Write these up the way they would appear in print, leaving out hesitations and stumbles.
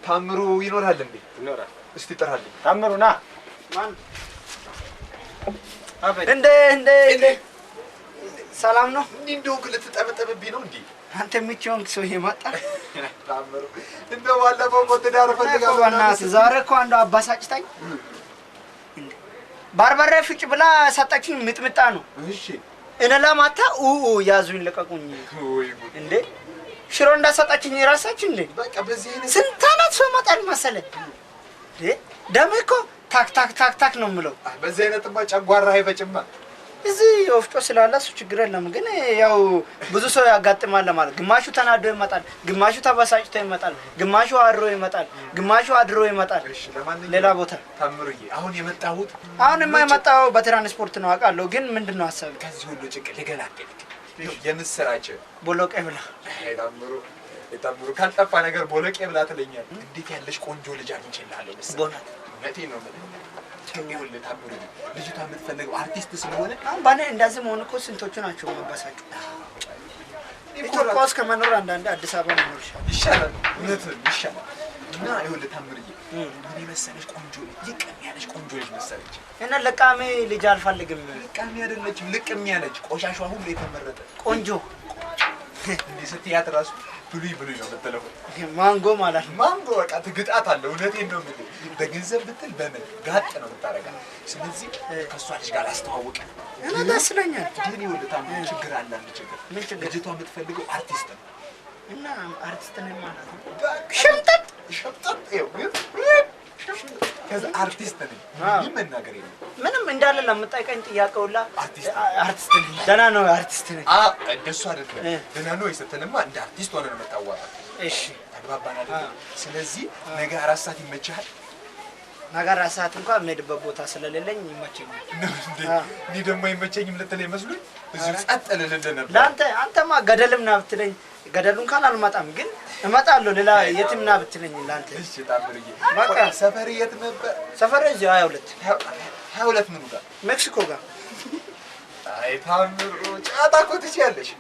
ታምሩ ይኖራል እንዴ? ይኖራል። እስቲ ጥራልኝ። ታምሩ ና። ማን? አቤት። እንደ ሰላም ነው? እንደው ልትጠበጠብብኝ ነው እንዴ? አንተ ምቾን ሰው ይመጣ ታምሩ እንደው ባለፈው እኮ ትዳር ፈልጋለሁ እና ዛሬ እኮ አንዱ አባሳጭታኝ ባርባሬ ፍጭ ብላ ሰጣችኝ። ምጥምጣ ነው። እሺ እኔ ለማታ ያዙኝ ለቀቁኝ። ወይ እንዴ ሽሮ እንዳሰጣችኝ ራሳችን እንዴ በቃ በዚህ አይነት ስንት አመት ሰው መጣል መሰለ እንዴ ደም እኮ ታክ ታክ ታክ ታክ ነው የምለው። በዚህ አይነትማ ጨጓራ አይፈጭማ። እዚህ ወፍጮ ስላለ እሱ ችግር የለም። ግን ያው ብዙ ሰው ያጋጥማል ማለት ግማሹ ተናዶ ይመጣል፣ ግማሹ ተበሳጭቶ ይመጣል፣ ግማሹ አድሮ ይመጣል፣ ግማሹ አድሮ ይመጣል። እሺ ለማንኛውም ሌላ ቦታ ታምሩዬ አሁን የመጣሁት የማይመጣው በትራንስፖርት ነው አውቃለሁ። ግን ምንድነው ሐሳብ ከዚህ ሁሉ ጭቅ ልገላገል የምስራች ቦሎቄ ብላ ታምሩ ካልጠፋ ነገር ቦሎቄ ብላ ትለኛል። እንዴት ያለሽ ቆንጆ ልጅ አግኝቼልሃለሁ መሰለኝ። ቦናት መቴ ነው ማለት ይኸውልህ ታምሩ ልጅቷ የምትፈልገው አርቲስት ስለሆነ ባኔ እንደዚህ መሆን እኮ ስንቶቹ ናቸው መባሳጩ። ኢትዮጵያ ውስጥ ከመኖር አንዳንድ አዲስ አበባ መኖር ይሻላል። እውነትህን ይሻላል። እና ይኸውልህ ታምሩዬ ምን መሰለሽ ቆንጆ ልቅም ያለች ቆንጆ ልጅ መሰለች። እና ለቃሜ ልጅ አልፈልግም። ልቃሚ አይደለችም ልቅም ያለች ቆሻሿ ሁሉ የተመረጠ ቆንጆ እንዴ ስትያት ራሱ ብሉይ ነው የምትለው። ማንጎ ማለት ማንጎ በቃ ትግጣት አለ። እውነቴን ነው የምልህ። በገንዘብ ብትል በምን ጋጥ ነው የምታረጋት። ስለዚህ ከእሷ ልጅ ጋር አስተዋውቀን እና ደስ ይለኛል። ግን ይኸውልህ ታምሩ ችግር አለ። ምን ችግር? ልጅቷ የምትፈልገው አርቲስት ነው። እና አርቲስት ነኝ ማለት ነው። ሸምጠጥ ከዛ አርቲስት ነኝ ምንም መናገር የለም። ምንም እንዳለ ለምጠይቀኝ ጥያቄውላ አርቲስት ነኝ። ደህና ነው አርቲስት ነኝ። እንደሱ አይደለም። ደህና ነው ስትልማ እንደ አርቲስት ሆነ ነው የምታዋራው። እሺ ተግባባን አይደል? ስለዚህ ነገ 4 ሰዓት ይመችሃል? ነገ 4 ሰዓት እንኳን የምሄድበት ቦታ ስለሌለኝ ይመቸኛል። እኔ ደግሞ አይመቸኝም ልትለኝ መስሎኝ እዚሁ ጸጥ ልልልህ ነበር። ለአንተ አንተማ ገደልም ና ብትለኝ ገደሉን ካል አልመጣም፣ ግን እመጣለሁ። ሌላ የትም ና ብትለኝ ለአንተ። እሺ ታምሩዬ በቃ ሰፈር የት ነበር? ሰፈር እዚሁ 22 ምኑ ጋር? ሜክሲኮ ጋር። አይ ታምሩ ጫታ እኮ ትችያለሽ።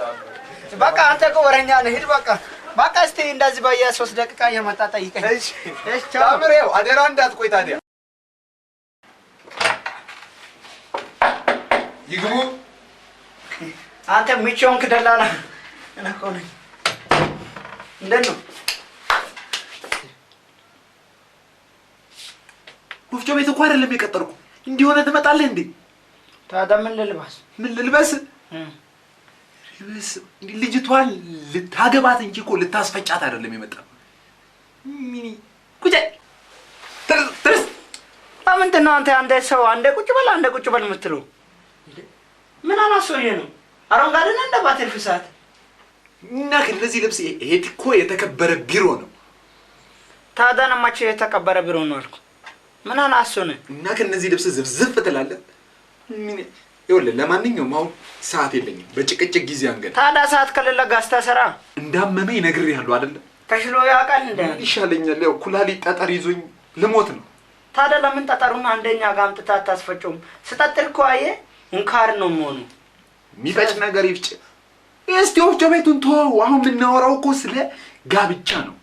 በቃ አንተ እኮ ወረኛ ነህ። ሂድ በቃ እስቲ እንደዚህ በየ3 ደቂቃ እየመጣ ጠይቀኝ። እሺ ታምሩ አደራ እንዳትቆይ ታዲያ። ይግቡ። አንተ ምቾንክ ደላላ እና እኮ ነኝ። እንደት ነው? ወፍጮ ቤት እኮ አይደለም የቀጠርኩ። እንዲሆነ ትመጣለህ እንዴ? ታዲያ ምን ልልበስ? ልጅቷን ልታገባት እንጂ እኮ ልታስፈጫት አይደለም የመጣው። ሚኒ ቁጭ ትርስ ለምንድን ነው አንተ አንዴ ሰው አንዴ ቁጭ በል የምትለው? ምን አላሰውዬ ነው? አረንጓዴ ነው እንደ ባትል ፍሳት እና ከነዚህ ልብስ ይሄ እኮ የተከበረ ቢሮ ነው። ታዲያ ነማቼ የተከበረ ቢሮ ነው አልኩ። ምን አላሰውነ እና ከነዚህ ልብስ ዝፍዝፍ ትላለህ? ምን ይኸውልህ፣ ለማንኛውም አሁን ሰዓት የለኝም። በጭቅጭቅ ጊዜ አንገና። ታዲያ ሰዓት ከሌለ ጋስታ ሰራ እንዳመመኝ ነግሬሃለሁ አይደል? ተሽሎ ያውቃል እንደ ይሻለኛል። ያው ኩላሊት ጠጠር ይዞኝ ልሞት ነው። ታዲያ ለምን ጠጠሩን አንደኛ ጋር አምጥታ አታስፈጨውም? ስጠጥር እኮ አየህ እንካር ነው የምሆኑ። የሚፈጭ ነገር ይፍጭ። እስቲ ወፍጮ ቤቱን ተወው። አሁን የምናወራው እኮ ስለ ጋብቻ ነው።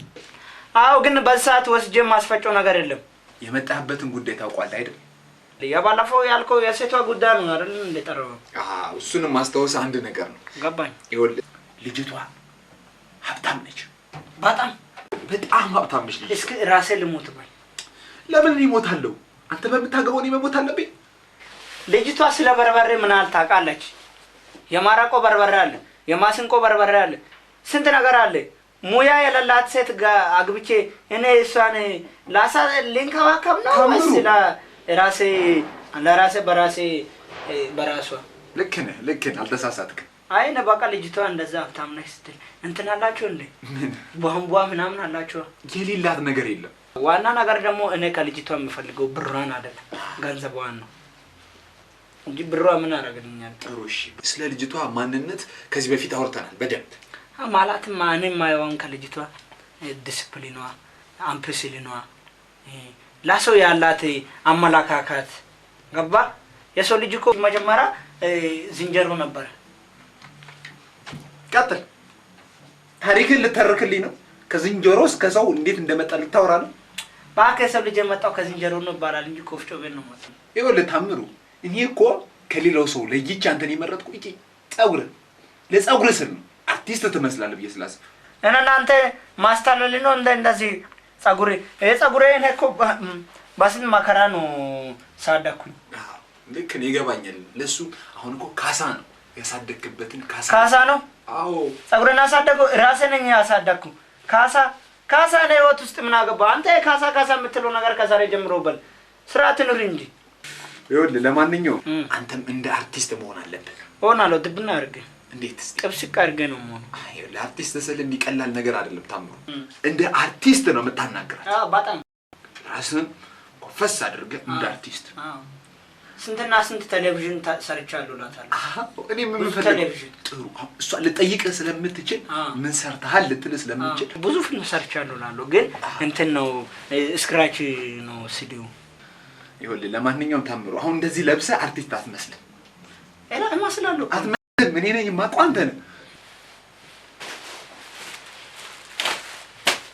አዎ፣ ግን በሰዓት ወስጄ ማስፈጨው ነገር የለም። የመጣህበትን ጉዳይ ታውቃለህ አይደል? ያባላፈው ያልከው የሴቷ ጉዳይ ነው አይደል? እንደጠራው እሱንም ማስታወስ አንድ ነገር ነው። ገባኝ። ይኸውልህ ልጅቷ ሀብታም ነች። በጣም ሀብታም ነች። እስኪ ራሴ ልሞት ባይ። ለምን ይሞታለሁ? አንተ በምታገባው እኔ መሞት አለብኝ? ልጅቷ ስለ በርበሬ ምን ታውቃለች? የማራቆ በርበሬ አለ፣ የማስንቆ በርበሬ አለ፣ ስንት ነገር አለ። ሙያ የሌላት ሴት ጋር አግብቼ እኔ እሷን ልንከባከብ ነው ወይስ ለራሴ በራሷ? ልክ ነህ አልተሳሳትክም። አይ እኔ በቃ ልጅቷ እንደዛ ሀብታም ነች ስትል እንትን አላችሁ እንዴ? ቧንቧ ምናምን አላችሁ? የሌላት ነገር የለም። ዋና ነገር ደግሞ እኔ ከልጅቷ የምፈልገው ብሯን አይደለም ገንዘቧን ነው እንጂ ብሯ ምን አደረግልኛል? ጥሩ እሺ። ስለ ልጅቷ ማንነት ከዚህ በፊት አውርተናል በደንብ። ማለት ማንም ማይዋን ከልጅቷ ዲስፕሊኗ፣ አምፕሲሊኗ፣ ለሰው ያላት አመለካከት ገባ። የሰው ልጅ እኮ መጀመሪያ ዝንጀሮ ነበር። ቀጥል። ታሪክን ልተርክልኝ ነው? ከዝንጀሮ እስከ ሰው እንዴት እንደመጣ ልታወራ ነው? ባከሰብ ልጅ የመጣው ከዝንጀሮ ነው ይባላል እንጂ ኮፍጮ ቤት ነው ማለት ነው። ይኸውልህ ታምሩ እኔ እኮ ከሌላው ሰው ለይቼ አንተን የመረጥኩ እጪ ለፀጉር ስል ነው አርቲስት ትመስላለህ ብዬ ስላስብ እና አንተ ማስተላለል ነው እንደዚህ ፀጉሬ እኔ እኮ ባስን ማከራ ነው ሳደኩኝ። ልክ ነው ይገባኛል። ለሱ አሁን እኮ ካሳ ነው ያሳደግክበትን ካሳ ነው። አዎ ፀጉሬን አሳደገው ራሴ ነኝ ያሳደኩ። ካሳ ነው ህይወት ውስጥ ምን አገባ አንተ? ካሳ የምትለው ነገር ከዛሬ ጀምሮ በል ስርዓት ኑር እንጂ። ይኸውልህ ለማንኛውም አንተም እንደ አርቲስት መሆን አለብህ። ሆናለሁ ድብና አድርጌ እንዴት ጥብስቅ አድርጌ ነው የምሆነው። ለአርቲስት ስል የሚቀላል ነገር አይደለም ታምሩ። እንደ አርቲስት ነው የምታናግራት። በጣም ራስህን ኮፈስ አድርገህ እንደ አርቲስት። ስንትና ስንት ቴሌቪዥን ሰርቻለሁ እላታለሁ። እኔ ምን ቴሌቪዥን ጥሩ እሷ ልጠይቅህ ስለምትችል ምን ሰርተሃል ልትልህ ስለምትችል ብዙ ፊልም ሰርቻለሁ እላለሁ። ግን እንትን ነው ስክራች ነው ሲዲው። ይኸውልህ ለማንኛውም ታምሩ አሁን እንደዚህ ለብሰህ አርቲስት አትመስልም። እመስላለሁ። አትመስልም። እኔ ነኝ የማውቀው አንተ ነህ።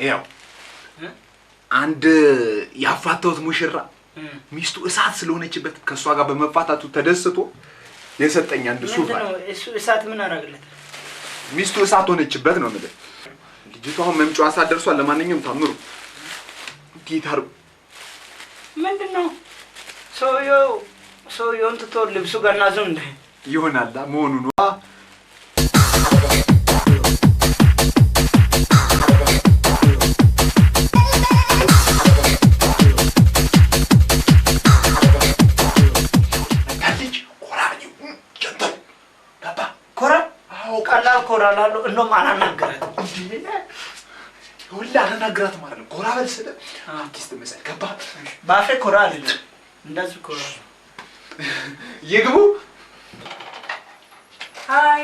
ይኸው አንድ ያፋተውት ሙሽራ ሚስቱ እሳት ስለሆነችበት ከሷ ጋር በመፋታቱ ተደስቶ የሰጠኝ አንድ ሱፍ አለ። እሱ እሳት ምን አደረገለት? ሚስቱ እሳት ሆነችበት ነው ማለት። ልጅቷ አሁን መምጫዋ እሳት ደርሷል። ለማንኛውም ታምሩ ዲታር ምንድነው? ሰውየውን ትቶ ልብሱ ገናዘው እንደ ይሆናል መሆኑ ነው። ኮራላሉ እንደውም አላናገራትም ሁላ አላናገራትም ማለት ነው። ኮራ በል ስለ አርቲስት መሰል ገባ ባፌ ኮራ አይደል እንደዚህ ኮራ ይግቡ። ሃይ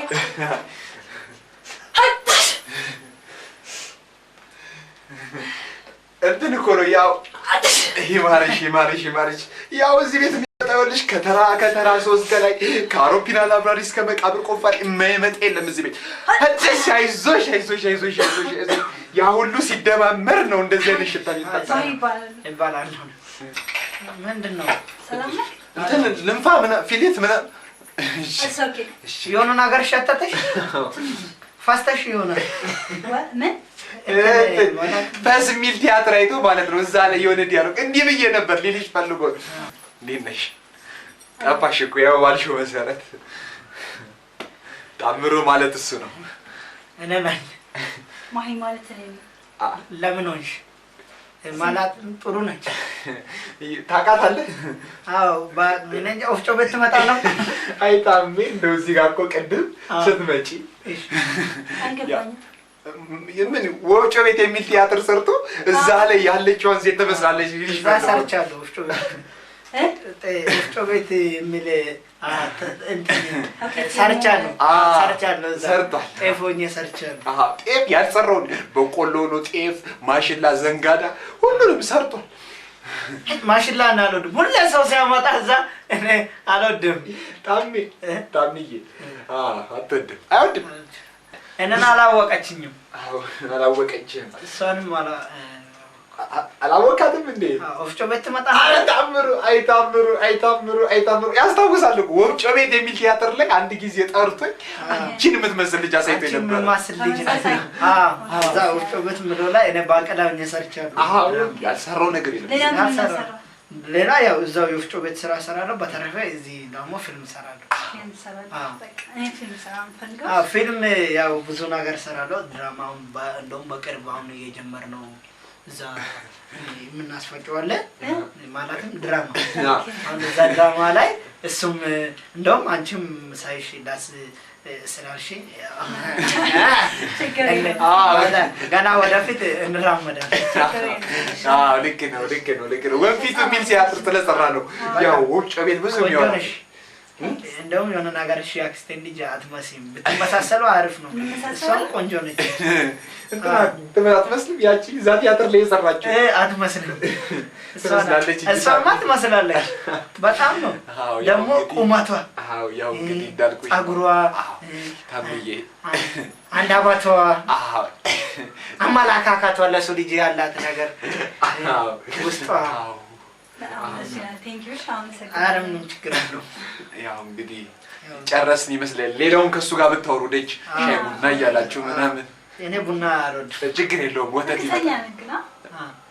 እንትን እኮ ነው ያው ይማርሽ ያው እዚህ ቤት የሚመጣውልሽ ከተራ ሶስት ከላይ ከአውሮፕላን አብራሪ እስከ መቃብር ቆፋሪ የማይመጣ የለም እዚህ ቤት። አይዞሽ ያ ሁሉ ሲደማመር ነው እንደዚህ አይነት ሽታ ይባላል። ምንድነው? ሰላም ነው። እንትን ልንፋ ፊሊት ምን እሺ የሆነ ነገር ሸተተሽ ፋስተሽ የሆነ ምን በስ ሚል ቲያትር አይቶ ማለት ነው። እዛ ላይ የሆነ ዲያሎግ እንዲህ ብዬ ነበር ሊልሽ ፈልጎ እንዴት ነሽ ጠፋሽ እኮ ያው ባልሽው መሰረት ታምሩ ማለት እሱ ነው። እኔ ነኝ ማሂ ማለት እኔ ነኝ። ለምን ሆንሽ ማለት ጥሩ ነች ታውቃታለህ? አዎ ባንኛ ወፍጮ ቤት ትመጣ ነው። አይታሜ እንደው እዚህ ጋር እኮ ቅድም ስትመጪ አይገባኝም። ምን ወፍጮ ቤት የሚል ቲያትር ሰርቶ እዛ ላይ ያለችውን ሴት ትመስላለች ልጅ ሰርቻለሁ። ወፍጮ ቤት የሚል ሰርቻለሁ ሰርቷል። ጤፍ ሆኜ ሰርቻለሁ። ጤፍ ያልሰራውን በቆሎ ነው ጤፍ፣ ማሽላ፣ ዘንጋዳ ሁሉንም ሰርቷል። ማሽላ አልወድም። ሁሌ ሰው ሲያመጣ እዛ እኔ አልወድም። ታምዬ አትወድም? አይወድም። እኔን አላወቀችኝም። አላወቀችም። እሷንም አላወቃትም እንዴ? ወፍጮ ቤት ትመጣ አይታምሩ ያስታውሳል እኮ ወፍጮ ቤት የሚል ቲያትር ላይ አንድ ጊዜ ጠርቶኝ አንቺን የምትመስል ልጅ አሳይቶኝ ነበር። የምትመስል ልጅ ነች። እዛ ወፍጮ ቤት ምለው ላይ እኔ ባቀዳኝ ሰርቻለሁ። ያልሰራው ነገር የለም። ሌላ ያው እዛው የወፍጮ ቤት ስራ እሰራለሁ። በተረፈ እዚህ ደግሞ ፊልም እሰራለሁ። ፊልም ያው ብዙ ነገር እሰራለሁ። ድራማውን እንደውም በቅርብ አሁን እየጀመርነው እዛ የምናስፈጨዋለን ማለትም ድራማ አሁን እዛ ድራማ ላይ እሱም እንደውም አንቺም ሳይሽ ዳስ ስላልሽኝ ገና ወደፊት እንራመዳለን። ልክ ነው። ወንፊቱ የሚል ቲያትር ስለሰራ ነው ያው ወፍጮ ቤት ብዙ የሚሆነው። እንደውም የሆነ ነገር እሺ አክስቴን ልጅ አትመስይም። ብትመሳሰሉ አሪፍ ነው። እሷም ቆንጆ ነች። እንትና አትመስልም? ያቺ እዛ ቲያትር ላይ የሰራችው አትመስልም? እሷማ ትመስላለች በጣም ነው። ደግሞ ቁመቷ ያው እንግዲህ እንዳልኩሽ ፀጉሯ ታምዬ አንድ አባቷ አማላካካቷ ለሱ ልጅ ያላት ነገር ውስጧ ኧረ ምንም ችግር የለውም። ያው እንግዲህ ጨረስን ይመስላል። ሌላውን ከሱ ጋር ብታወሩ ደጅ ሻይ ቡና እያላችሁ ምናምን። እኔ ቡና አልወድም። ችግር የለውም። ወተት ይመጣል።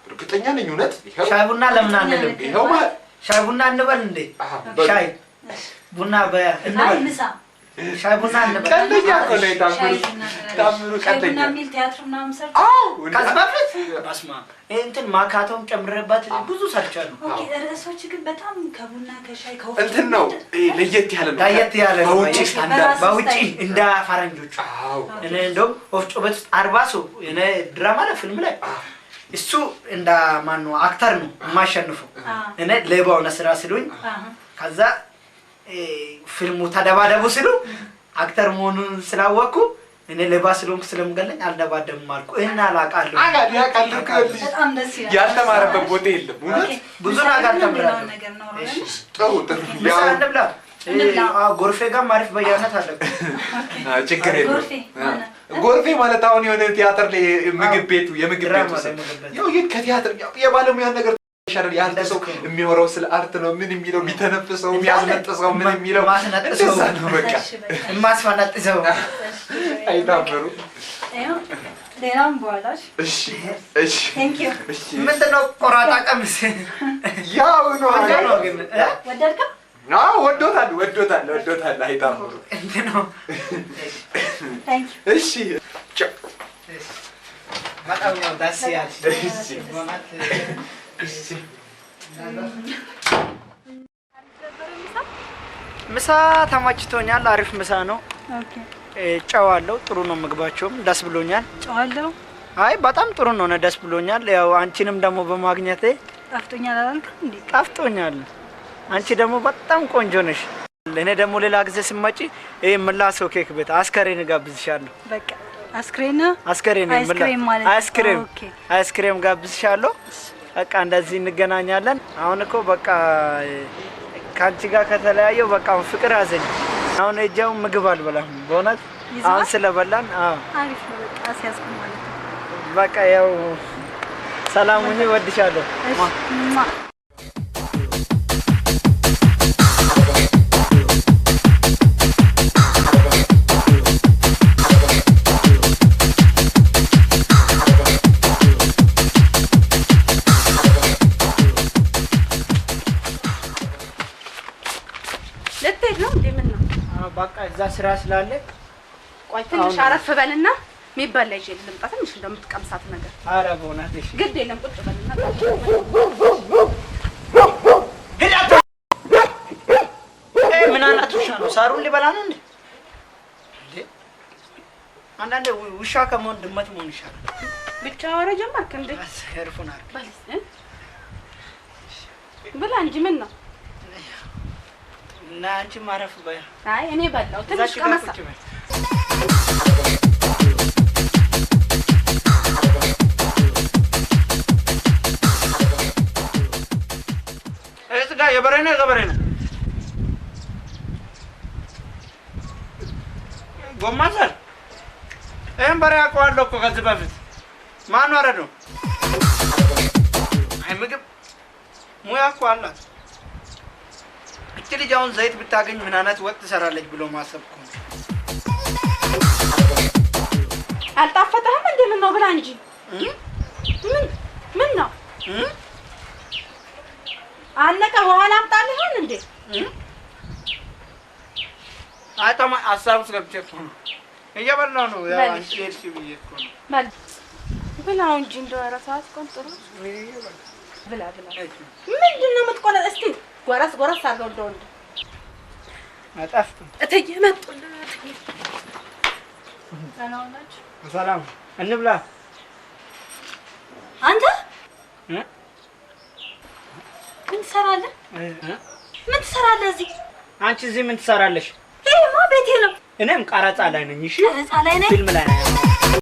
እርግጠኛ ነኝ እውነት። ሻይ ቡና ለምን አንልም? ይኸው ሻይ ቡና እንበል እንዴ? ሻይ ቡና እንበል። ሻይ ቡና እንበል። ቀልደኛ እኮ ነው ታምሩ ቀልደኛ። ሚል ቲያትር ምናምን ሰርቶ ከዚህ በፊት በስመ አብ እንትን ማካቶም ጨምሬበት ብዙ ሰርቻለሁ። ኦኬ ርዕሶች ግን በጣም ከቡና ከሻይ ከወፍጮ እንትን ነው ለየት ያለ ነው። ለየት ያለ ነው። በውጪ ስታንዳርድ በውጪ እንደ ፈረንጆቹ እኔ እንደውም ወፍጮ ቤት 40 ሰው እኔ ድራማ ላይ ፊልም ላይ እሱ እንደ ማን ነው አክተር ነው የማሸንፈው። እኔ ሌባው ነስራ ሲሉኝ ከዛ ፊልሙ ተደባደቡ ሲሉ አክተር መሆኑን ስላወቅኩ እኔ ሌባ ስለሆንኩ ስለምገለኝ አልደባደብም አልኩ እና አላውቃለሁ። በጣም ደስ ይላል። ያልተማረበት ቦታ የለም። እውነት ብዙ ነገር ተምራለሁ። ጥሩ ያው እንብላ ጎርፌ ጋር ማሪፍ በያነት አለ። ችግር የለውም። ጎርፌ ማለት አሁን የሆነ ቲያትር ላይ ምግብ ቤቱ የምግብ ቤቱ ያው ከቲያትር የባለሙያ ነገር ይሻላል። ያንተ ሰው የሚወራው ስለ አርት ነው። ምን የሚለው የሚተነፍሰው የሚያስነጥሰው ምን የሚለው ማስነጥሰው ነው። በቃ ማስፈነጥሰው አይታበሩ ሌላም በኋላሽ እሺ እሺ ቴንክ ዩ ምንድነው ቆራጣ ቀሚስ ያው ነው ግን ወደድከ? አዎ ወዶታል አይታበሩ እንዴ ነው ቴንክ ዩ እሺ በጣም ነው ደስ ያለሽ። እሺ ምሳ ተመችቶኛል። አሪፍ ምሳ ነው። ኦኬ ጨው አለው። ጥሩ ነው። ምግባቸውም ደስ ብሎኛል። ጨው አለው? አይ በጣም ጥሩ ነው። ደስ ብሎኛል። ያው አንቺንም ደግሞ በማግኘቴ ጣፍጦኛል አላልክም እንዴ? ጣፍጦኛል። አንቺ ደግሞ በጣም ቆንጆ ነሽ። እኔ ደግሞ ሌላ ጊዜ ስመጪ ምላሰው ኬክ ቤት አስከሬን ጋብዝሻለሁ። በቃ አስክሬም ማለት አይስክሬም ጋብዝሻለሁ። በቃ እንደዚህ እንገናኛለን። አሁን እኮ በቃ ካንቺ ጋር ከተለያየው በቃ ፍቅር ያዘኝ። አሁን እጃው ምግብ አልበላም በእውነት አሁን ስለበላን። አሪፍ ነው። በቃ ሲያስቁ ማለት ነው። በቃ ያው ሰላም ሁኚ። እወድሻለሁ። በቃ እዛ ስራ ስላለ ቆይ ትንሽ አረፍ በልና የሚበላ ይዤ ልምጣ። ትንሽ እንደምትቀምሳት ነገር። ኧረ በእውነትሽ ግድ የለም ቁጭ በልና ምን አላት ውሻ ነው? ሳሩን ሊበላ ነው እንዴ? አንዳንዴ ውሻ ከመሆን ድመት መሆን ይሻላል። ብቻ ወሬ ጀመርክ እንዴ? ያርፉናል። ብላ እንጂ ምን ነው? እና አንቺ ማረፍ በያ። አይ እኔ በላው ትንሽ ቀመሳ። እዚህ ጋር የበሬና የገበሬና ጎማዘር ይሄን በሬ አውቀዋለሁ እኮ ከዚህ በፊት ማን ወረደው? አይ ምግብ ሙያ እኮ አላት። እቺ ልጅ አሁን ዘይት ብታገኝ ምን አይነት ወጥ ትሰራለች ብሎ ማሰብ እኮ ነው። አልጣፈጠህም እንዴ? ምን ነው ብላ እንጂ ምን ነው አለቀ። በኋላ አምጣልህ እንዴ? አይተማ አሳብ ውስጥ ገብቼ እኮ ነው እየበላሁ ነው። ያው አንቺ ሄድሽ ብዬሽ እኮ ነው። በል ብላው እንጂ እንደው ኧረ ሰዓት ቆንጥሩ ብላ ምንድን ነው የምትቆለ? እስቲ ጎረስ አድርገው እንደው አጣፍጥ እትዬ መጡልህ። እትዬ ሰላም ናችሁ? ሰላም እንብላ። አንተ ምን ትሰራለህ? ምን ትሰራለህ እዚህ? አንቺ እዚህ ምን ትሰራለሽ? ይሄማ ቤቴ ነው። እኔም ቀረጻ ላይ ነኝ። እሺ ቀረጻ ላይ ነኝ። ፊልም ላይ ነኝ።